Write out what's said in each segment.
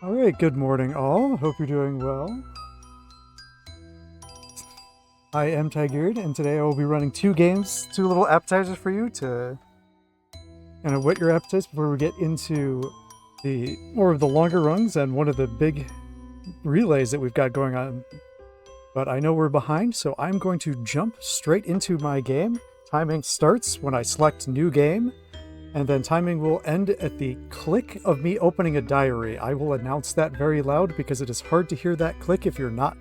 Alright, good morning all. Hope you're doing well. I am Tigerion, and today I will be running two little appetizers for you to kind of whet your appetites before we get into the more of the longer runs and one of the big relays that we've got going on. But I know we're behind, so I'm going to jump straight into my game. Timing starts when I select new game, and then timing will end at the click of me opening a diary. I will announce that very loud because it is hard to hear that click if you're not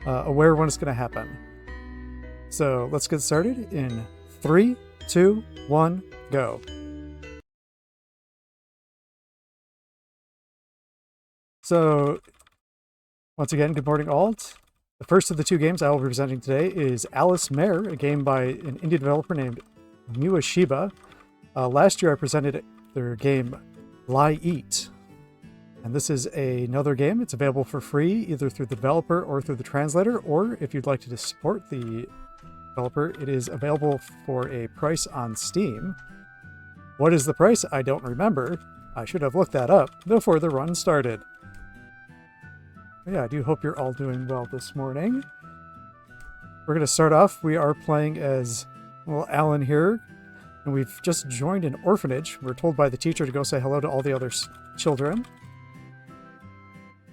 aware when it's going to happen. So let's get started in 3, 2, 1, go. So once again, good morning all. The first of the two games I will be presenting today is Alicemare, a game by an indie developer named Shiba. Last year I presented their game Lety, and this is another game. It's available for free either through the developer or through the translator, or if you'd like to support the developer, it is available for a price on Steam. What is the price? I don't remember. I should have looked that up before the run started. Yeah, I do hope you're all doing well this morning. We're going to start off. We are playing as, well, Alan here, and we've just joined an orphanage. We're told by the teacher to go say hello to all the other children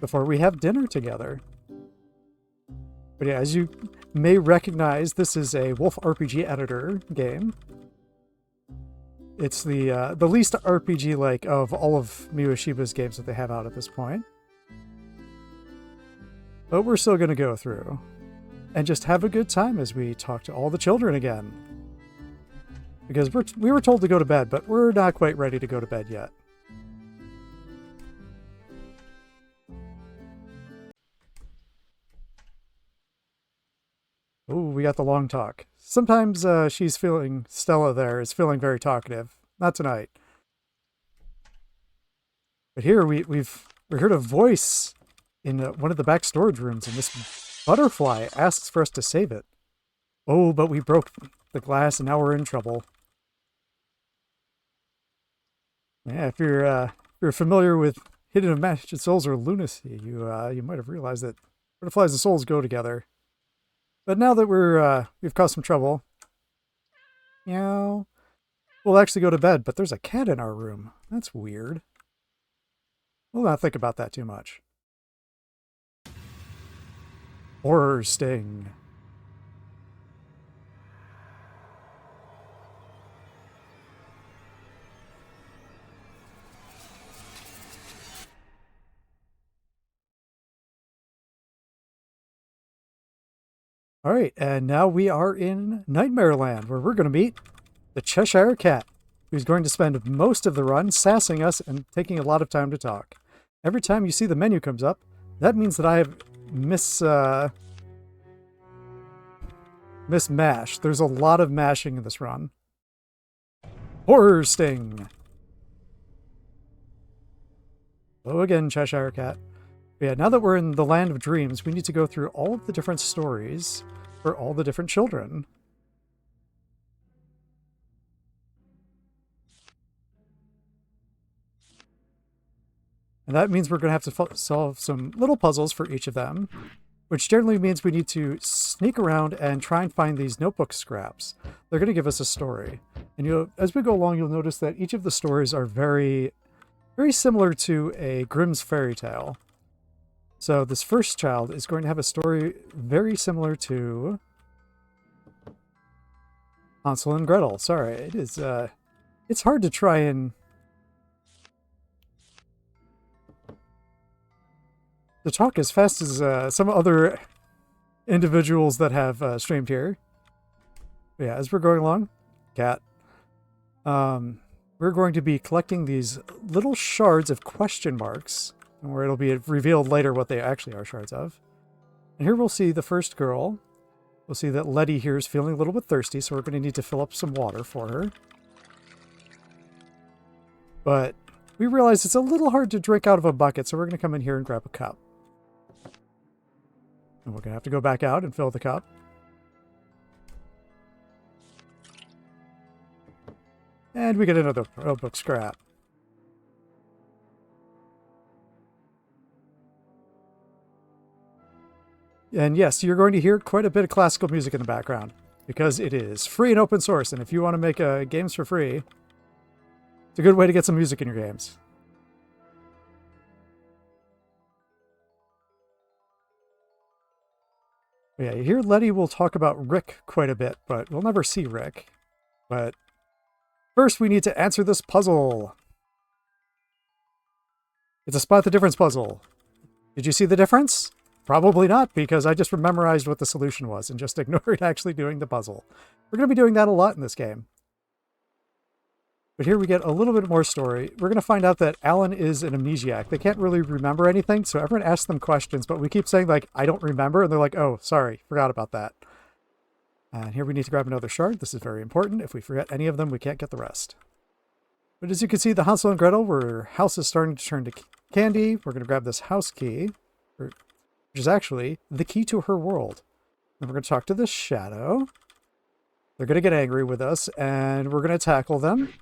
before we have dinner together. But yeah, as you may recognize, this is a Wolf RPG editor game. It's the least RPG-like of all of Shiba's games that they have out at this point. But we're still going to go through and just have a good time as we talk to all the children again. Because we were told to go to bed, but we're not quite ready to go to bed yet. Ooh, we got the long talk. Sometimes Stella there is feeling very talkative. Not tonight. But here we heard a voice in one of the back storage rooms, and this butterfly asks for us to save it. Oh, but we broke the glass and now we're in trouble. Yeah, if you're familiar with Hidden of Magic Souls or Lunacy, you might have realized that butterflies and souls go together. But now that we've caused some trouble, meow, we'll actually go to bed. But there's a cat in our room. That's weird. We'll not think about that too much. Horror sting. All right, and now we are in Nightmare Land, where we're going to meet the Cheshire Cat, who's going to spend most of the run sassing us and taking a lot of time to talk. Every time you see the menu comes up, that means that I have mismashed. There's a lot of mashing in this run. Horror sting. Oh, again, Cheshire Cat. But yeah, now that we're in the land of dreams, we need to go through all of the different stories for all the different children. And that means we're going to have to solve some little puzzles for each of them, which generally means we need to sneak around and try and find these notebook scraps. They're going to give us a story. And as we go along, you'll notice that each of the stories are very, very similar to a Grimm's fairy tale. So this first child is going to have a story very similar to Hansel and Gretel. Sorry, it is. It's hard to try and to talk as fast as some other individuals that have streamed here. But yeah, as we're going along, cat. We're going to be collecting these little shards of question marks, where it'll be revealed later what they actually are shards of. And here we'll see the first girl. We'll see that Lety here is feeling a little bit thirsty, so we're going to need to fill up some water for her. But we realize it's a little hard to drink out of a bucket, so we're going to come in here and grab a cup. And we're going to have to go back out and fill the cup. And we get another notebook scrap. And yes, you're going to hear quite a bit of classical music in the background because it is free and open source. And if you want to make games for free, it's a good way to get some music in your games. Yeah, you hear Lety will talk about Rick quite a bit, but we'll never see Rick. But first we need to answer this puzzle. It's a spot the difference puzzle. Did you see the difference? Probably not, because I just memorized what the solution was and just ignored actually doing the puzzle. We're going to be doing that a lot in this game. But here we get a little bit more story. We're going to find out that Alan is an amnesiac. They can't really remember anything, so everyone asks them questions, but we keep saying, like, I don't remember, and they're like, oh, sorry, forgot about that. And here we need to grab another shard. This is very important. If we forget any of them, we can't get the rest. But as you can see, the Hansel and Gretel, where house is starting to turn to candy. We're going to grab this house key, which is actually the key to her world. And we're going to talk to this shadow. They're going to get angry with us, and we're going to tackle them.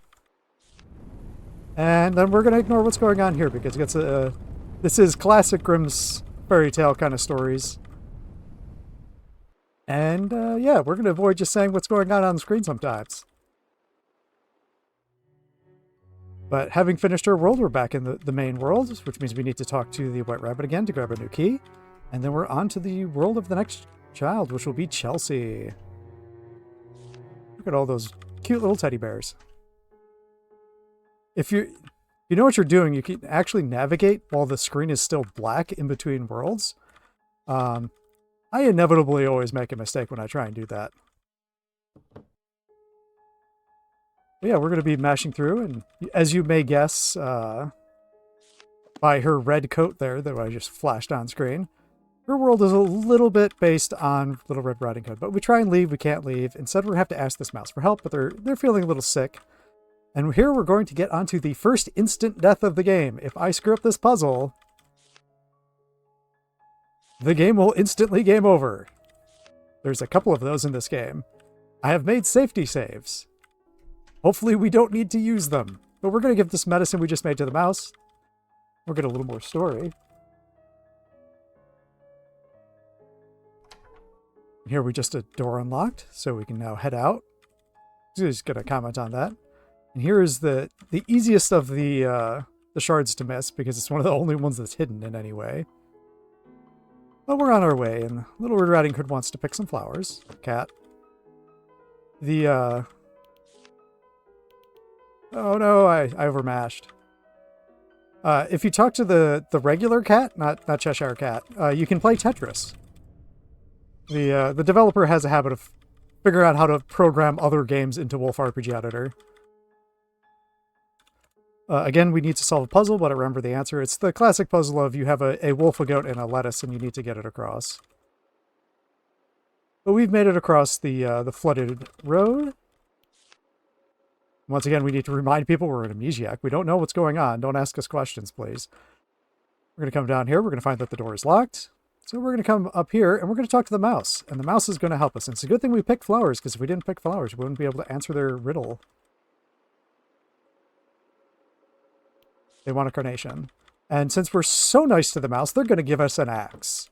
And then we're going to ignore what's going on here, because this is classic Grimm's fairy tale kind of stories. And yeah, we're going to avoid just saying what's going on the screen sometimes. But having finished our world, we're back in the main world, which means we need to talk to the White Rabbit again to grab a new key. And then we're on to the world of the next child, which will be Chelsea. Look at all those cute little teddy bears. If you know what you're doing, you can actually navigate while the screen is still black in between worlds. I inevitably always make a mistake when I try and do that. But yeah, we're going to be mashing through, and as you may guess by her red coat there that I just flashed on screen, her world is a little bit based on Little Red Riding Hood. But we try and leave, we can't leave. Instead, we're going to have to ask this mouse for help, but they're feeling a little sick. And here we're going to get onto the first instant death of the game. If I screw up this puzzle, the game will instantly game over. There's a couple of those in this game. I have made safety saves. Hopefully we don't need to use them. But we're going to give this medicine we just made to the mouse. We'll get a little more story. Here we just a door unlocked, so we can now head out. Just going to comment on that. And here is the easiest of the shards to miss, because it's one of the only ones that's hidden in any way. But we're on our way, and Little Red Riding Hood wants to pick some flowers. Cat. Oh no, I overmashed. If you talk to the regular cat, not Cheshire Cat, you can play Tetris. The developer has a habit of figuring out how to program other games into Wolf RPG Editor. Again, we need to solve a puzzle, but I remember the answer. It's the classic puzzle of you have a wolf, a goat, and a lettuce, and you need to get it across. But we've made it across the flooded road. Once again, we need to remind people we're an amnesiac. We don't know what's going on. Don't ask us questions, please. We're going to come down here. We're going to find that the door is locked. So we're going to come up here, and we're going to talk to the mouse. And the mouse is going to help us. And it's a good thing we picked flowers, because if we didn't pick flowers, we wouldn't be able to answer their riddle. They want a carnation. And since we're so nice to the mouse, they're going to give us an axe.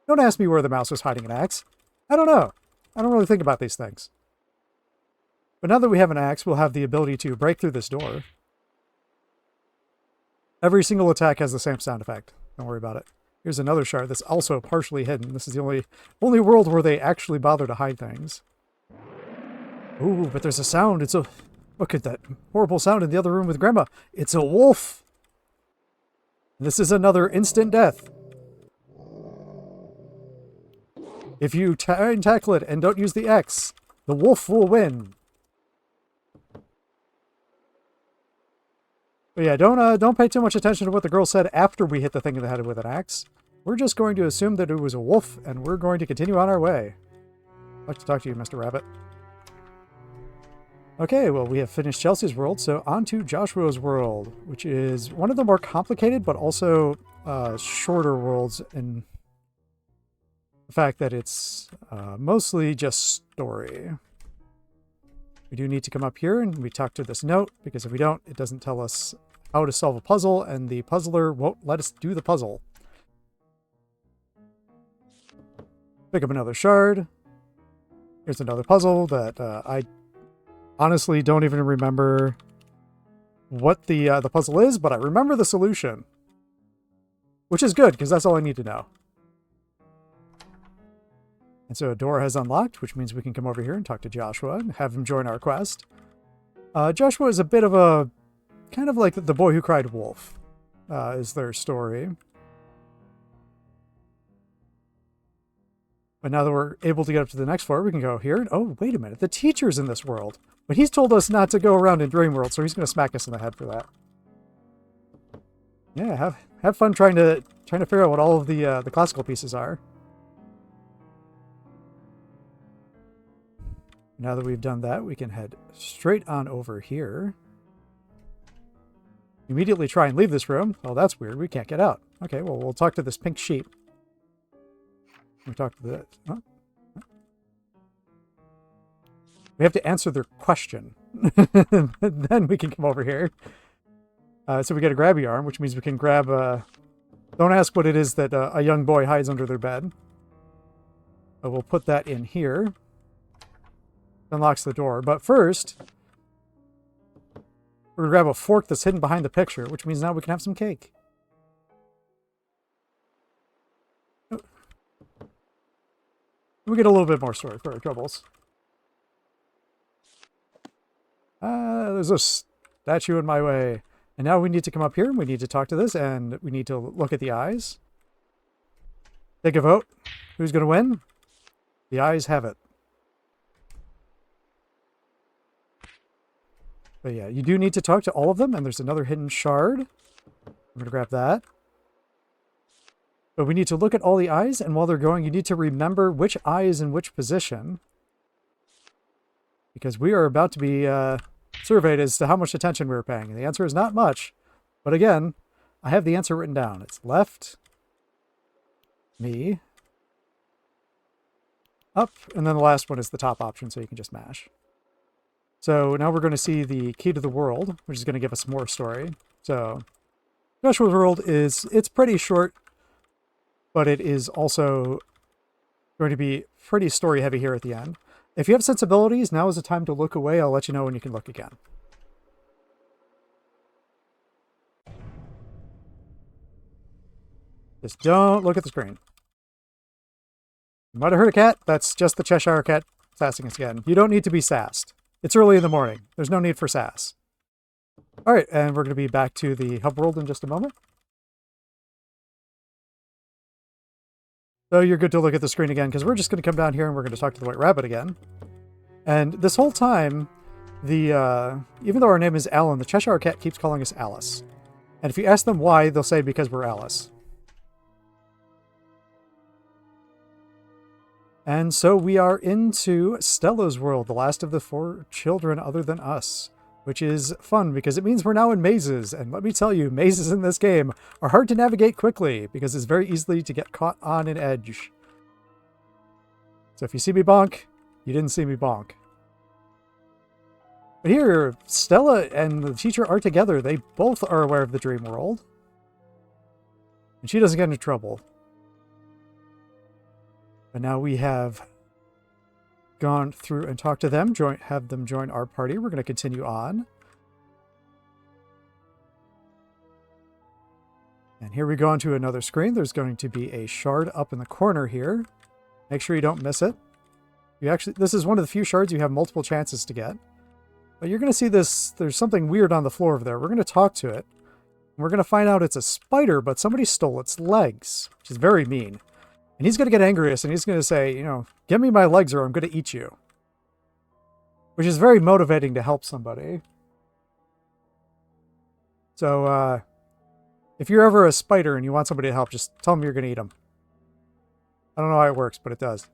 Don't ask me where the mouse was hiding an axe. I don't know. I don't really think about these things. But now that we have an axe, we'll have the ability to break through this door. Every single attack has the same sound effect. Don't worry about it. Here's another shard that's also partially hidden. This is the only world where they actually bother to hide things. Ooh, but there's a sound. Look at that horrible sound in the other room with Grandma. It's a wolf. This is another instant death. If you try and tackle it and don't use the X, the wolf will win. But yeah, don't pay too much attention to what the girl said after we hit the thing in the head with an axe. We're just going to assume that it was a wolf, and we're going to continue on our way. I'd like to talk to you, Mr. Rabbit. Okay, well, we have finished Chelsea's world, so on to Joshua's world, which is one of the more complicated, but also shorter worlds in the fact that it's mostly just story. We do need to come up here and we talk to this note, because if we don't, it doesn't tell us how to solve a puzzle, and the puzzler won't let us do the puzzle. Pick up another shard. Here's another puzzle that I honestly don't even remember what the puzzle is, but I remember the solution. Which is good, because that's all I need to know. And so a door has unlocked, which means we can come over here and talk to Joshua and have him join our quest. Joshua is a bit of a... kind of like the boy who cried wolf, is their story. But now that we're able to get up to the next floor, we can go here. And, oh, wait a minute. The teacher's in this world. But he's told us not to go around in Dream World, so he's going to smack us in the head for that. Yeah, have fun trying to figure out what all of the classical pieces are. Now that we've done that, we can head straight on over here. Immediately try and leave this room. Oh, that's weird. We can't get out. Okay, well, we'll talk to this pink sheep. We talk to the... Huh? We have to answer their question. Then we can come over here. So we get a grabby arm, which means we can grab... don't ask what it is that a young boy hides under their bed. But we'll put that in here. Unlocks the door. But first, we're going to grab a fork that's hidden behind the picture, which means now we can have some cake. We get a little bit more story for our troubles. There's a statue in my way. And now we need to come up here, and we need to talk to this, and we need to look at the eyes. Take a vote. Who's going to win? The eyes have it. But yeah, you do need to talk to all of them, and there's another hidden shard. I'm going to grab that. But we need to look at all the eyes, and while they're going, you need to remember which eye is in which position. Because we are about to be surveyed as to how much attention we were paying. And the answer is not much. But again, I have the answer written down. It's left, me, up, and then the last one is the top option, so you can just mash. So now we're going to see the key to the world, which is going to give us more story. So Joshua's world it's pretty short, but it is also going to be pretty story heavy here at the end. If you have sensibilities, now is the time to look away. I'll let you know when you can look again. Just don't look at the screen. You might have heard a cat. That's just the Cheshire Cat sassing us again. You don't need to be sassed. It's early in the morning. There's no need for sass. All right, and we're going to be back to the hub world in just a moment. So you're good to look at the screen again, because we're just going to come down here and we're going to talk to the White Rabbit again. And this whole time, even though our name is Alan, the Cheshire Cat keeps calling us Alice. And if you ask them why, they'll say because we're Alice. And so we are into Stella's world, the last of the 4 children other than us. Which is fun, because it means we're now in mazes. And let me tell you, mazes in this game are hard to navigate quickly, because it's very easy to get caught on an edge. So if you see me bonk, you didn't see me bonk. But here, Stella and the teacher are together. They both are aware of the dream world. And she doesn't get into trouble. But now we have gone through and talked to them, have them join our party. We're going to continue on. And here we go onto another screen. There's going to be a shard up in the corner here. Make sure you don't miss it. This is one of the few shards you have multiple chances to get. But you're going to see this, there's something weird on the floor over there. We're going to talk to it. And we're going to find out it's a spider, but somebody stole its legs, which is very mean. And he's going to get angry at us, and he's going to say, you know, give me my legs or I'm going to eat you. Which is very motivating to help somebody. So, if you're ever a spider and you want somebody to help, just tell them you're going to eat them. I don't know how it works, but it does.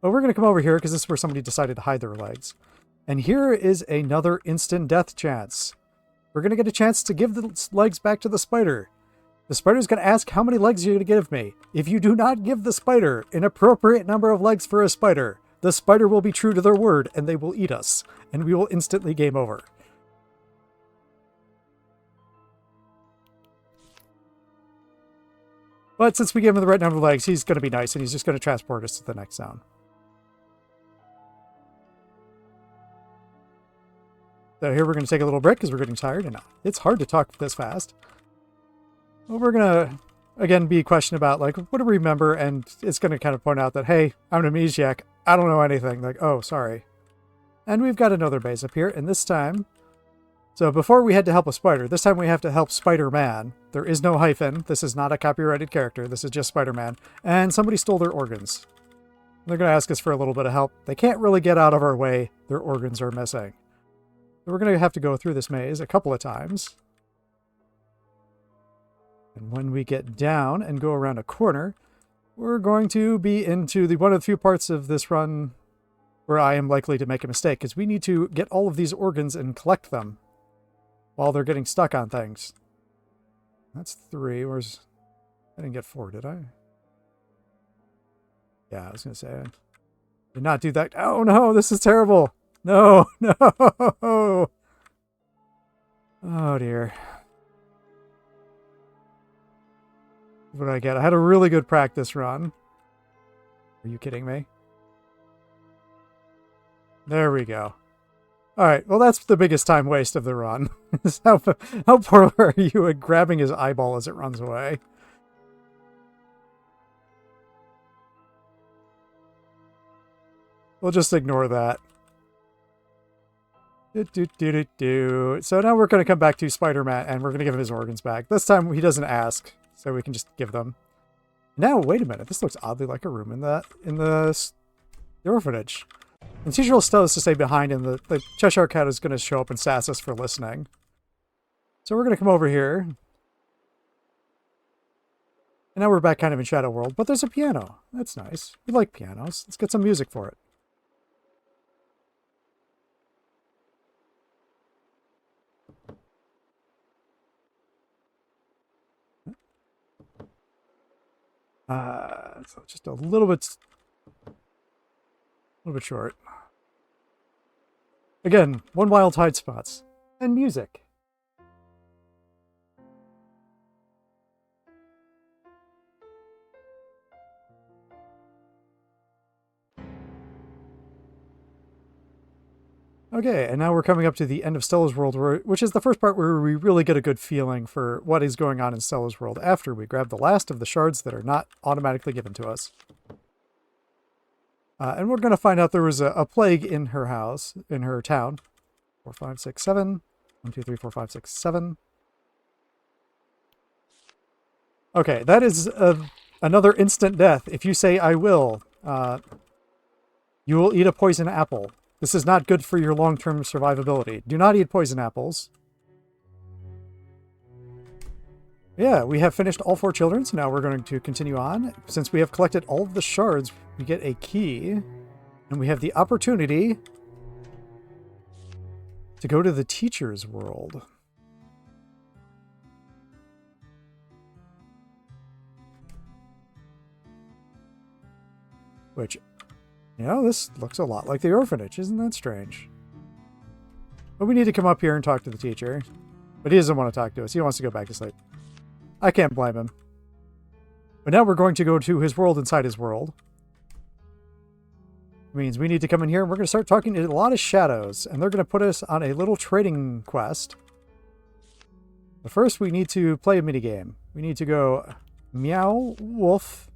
But we're going to come over here, because this is where somebody decided to hide their legs. And here is another instant death chance. We're going to get a chance to give the legs back to the spider. The spider's going to ask, how many legs are you going to give me? If you do not give the spider an appropriate number of legs for a spider, the spider will be true to their word, and they will eat us. And we will instantly game over. But since we gave him the right number of legs, he's going to be nice, and he's just going to transport us to the next zone. So here we're going to take a little break because we're getting tired, and it's hard to talk this fast. Well, we're going to, again, be questioned about, like, what do we remember? And it's going to kind of point out that, hey, I'm an amnesiac. I don't know anything. Like, oh, sorry. And we've got another base up here, and this time... So before we had to help a spider, this time we have to help Spider-Man. There is no hyphen. This is not a copyrighted character. This is just Spider-Man. And somebody stole their organs. They're going to ask us for a little bit of help. They can't really get out of our way. Their organs are missing. So we're going to have to go through this maze a couple of times. And when we get down and go around a corner, we're going to be into one of the few parts of this run where I am likely to make a mistake, because we need to get all of these organs and collect them while they're getting stuck on things. That's 3. I didn't get 4, did I? Yeah, I was going to say, I did not do that. Oh no, this is terrible. No, no. Oh dear. What did I get? I had a really good practice run. Are you kidding me? There we go. Alright, well that's the biggest time waste of the run. how poor are you at grabbing his eyeball as it runs away? We'll just ignore that. So now we're going to come back to Spider-Man, and we're going to give him his organs back. This time he doesn't ask, so we can just give them. Now, wait a minute. This looks oddly like a room in the orphanage. And teacher will tell us to stay behind, and the Cheshire Cat is going to show up and sass us for listening. So we're going to come over here. And now we're back kind of in Shadow World, but there's a piano. That's nice. We like pianos. Let's get some music for it. So just a little bit short. Again, one wild hide spots and music. Okay, and now we're coming up to the end of Stella's world, which is the first part where we really get a good feeling for what is going on in Stella's world after we grab the last of the shards that are not automatically given to us. And we're going to find out there was a plague in her house, in her town. 4, 5, 6, 7. 1, 2, 3, 4, 5, 6, 7. Okay, that is another instant death. If you say, I will, you will eat a poison apple. This is not good for your long-term survivability. Do not eat poison apples. Yeah, we have finished all 4 children, so now we're going to continue on. Since we have collected all of the shards, we get a key, and we have the opportunity to go to the teacher's world. Which, you know, this looks a lot like the orphanage. Isn't that strange? But we need to come up here and talk to the teacher. But he doesn't want to talk to us. He wants to go back to sleep. I can't blame him. But now we're going to go to his world inside his world. It means we need to come in here and we're going to start talking to a lot of shadows. And they're going to put us on a little trading quest. But first we need to play a minigame. We need to go meow, wolf,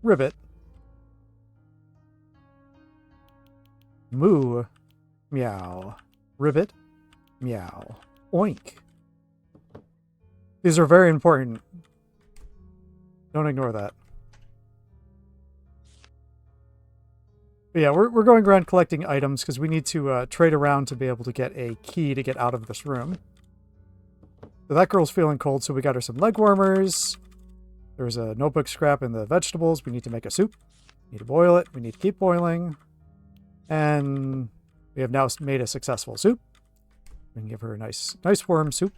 ribbit, moo, meow, ribbit, meow, oink. These are very important. Don't ignore that. But yeah, we're going around collecting items because we need to trade around to be able to get a key to get out of this room. So that girl's feeling cold, so we got her some leg warmers. There's a notebook scrap in the vegetables. We need to make a soup. We need to boil it. We need to keep boiling. And we have now made a successful soup. We can give her a nice worm soup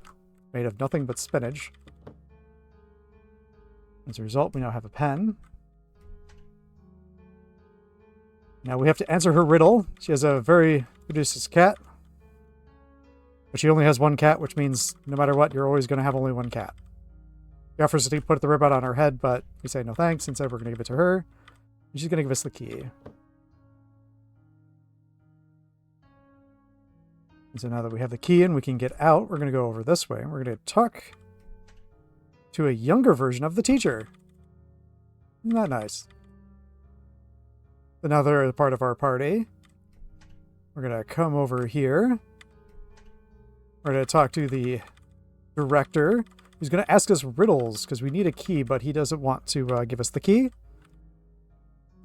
made of nothing but spinach. As a result, we now have a pen. Now we have to answer her riddle. She has a very produces cat. But she only has one cat, which means no matter what, you're always going to have only one cat. He offers to put the ribbon on her head, but we say no thanks. Instead, we're going to give it to her. And she's going to give us the key. And so now that we have the key and we can get out, we're going to go over this way. And we're going to talk to a younger version of the teacher. Isn't that nice? So now they're a part of our party. We're going to come over here. We're going to talk to the director. He's going to ask us riddles because we need a key, but he doesn't want to give us the key.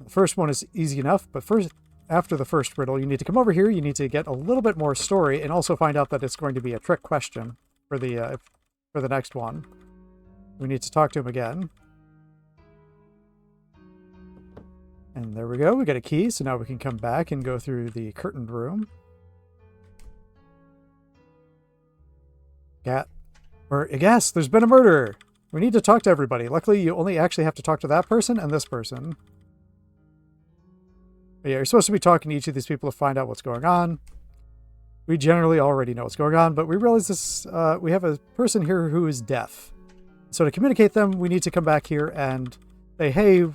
The first one is easy enough, but first, after the first riddle, you need to come over here. You need to get a little bit more story and also find out that it's going to be a trick question for the next one. We need to talk to him again. And there we go. We got a key, so now we can come back and go through the curtained room. Yes, there's been a murder. We need to talk to everybody. Luckily, you only actually have to talk to that person and this person. But yeah, you're supposed to be talking to each of these people to find out what's going on. We generally already know what's going on, but we realize this. We have a person here who is deaf. So to communicate them, we need to come back here and say, hey,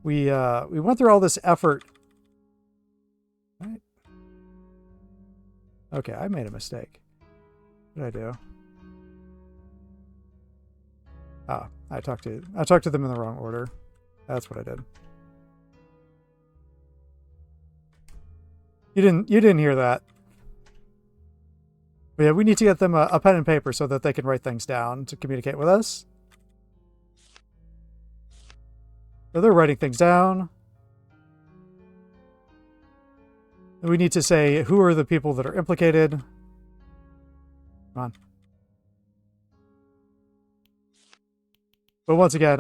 we went through all this effort. Right? Okay, I made a mistake. What did I do? Ah, I talked to them in the wrong order. That's what I did. You didn't hear that. But yeah, we need to get them a pen and paper so that they can write things down to communicate with us. So they're writing things down. And we need to say who are the people that are implicated. Come on. But once again,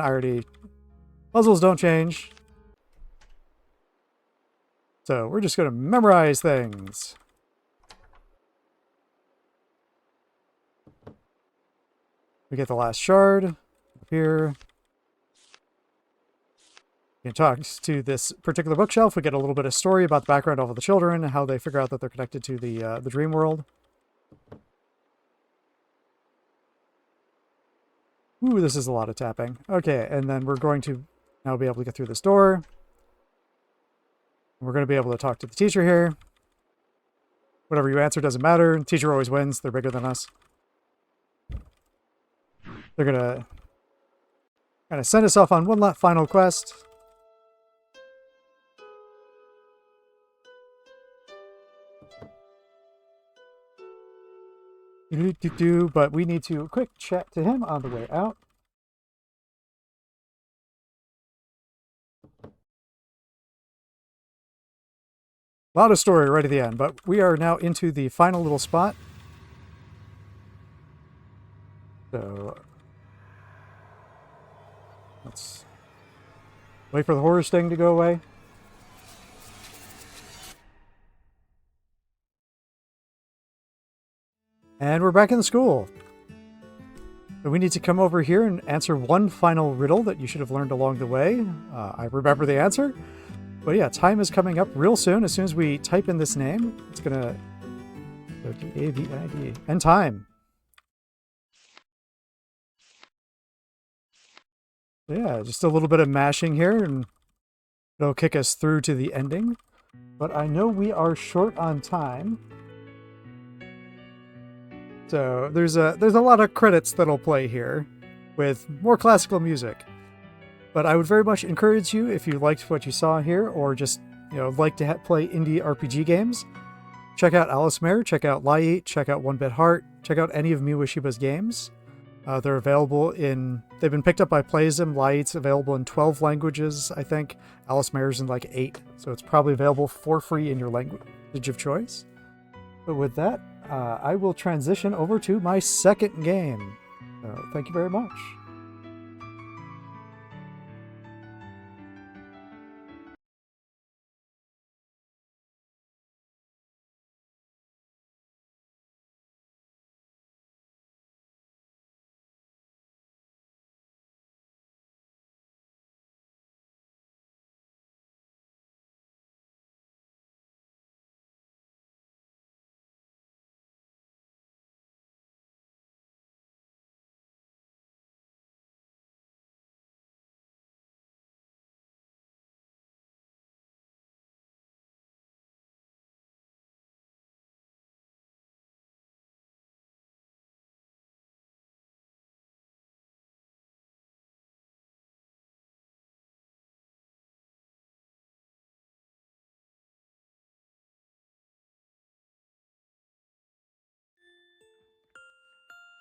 puzzles don't change. So we're just going to memorize things. We get the last shard up here. We can talk to this particular bookshelf. We get a little bit of story about the background of all the children and how they figure out that they're connected to the dream world. Ooh, this is a lot of tapping. Okay, and then we're going to now be able to get through this door. We're going to be able to talk to the teacher here. Whatever you answer doesn't matter. The teacher always wins. They're bigger than us. They're going to kind of send us off on one final quest. But we need to quick chat to him on the way out. A lot of story right at the end, but we are now into the final little spot. So let's wait for the horror sting to go away. And we're back in the school. So we need to come over here and answer one final riddle that you should have learned along the way. I remember the answer. But yeah, time is coming up real soon. As soon as we type in this name, it's going to go to D-A-V-I-D. And time. Yeah, just a little bit of mashing here, and it'll kick us through to the ending. But I know we are short on time. So there's a lot of credits that'll play here with more classical music. But I would very much encourage you, if you liked what you saw here, or just like to play indie RPG games, check out Alicemare, check out Lety, check out 1-Bit Heart, check out any of Miwashiba's games. They're available they've been picked up by Playism. Lety's available in 12 languages, I think. Alicemare's in like 8, so it's probably available for free in your language of choice. But with that, I will transition over to my second game. So thank you very much.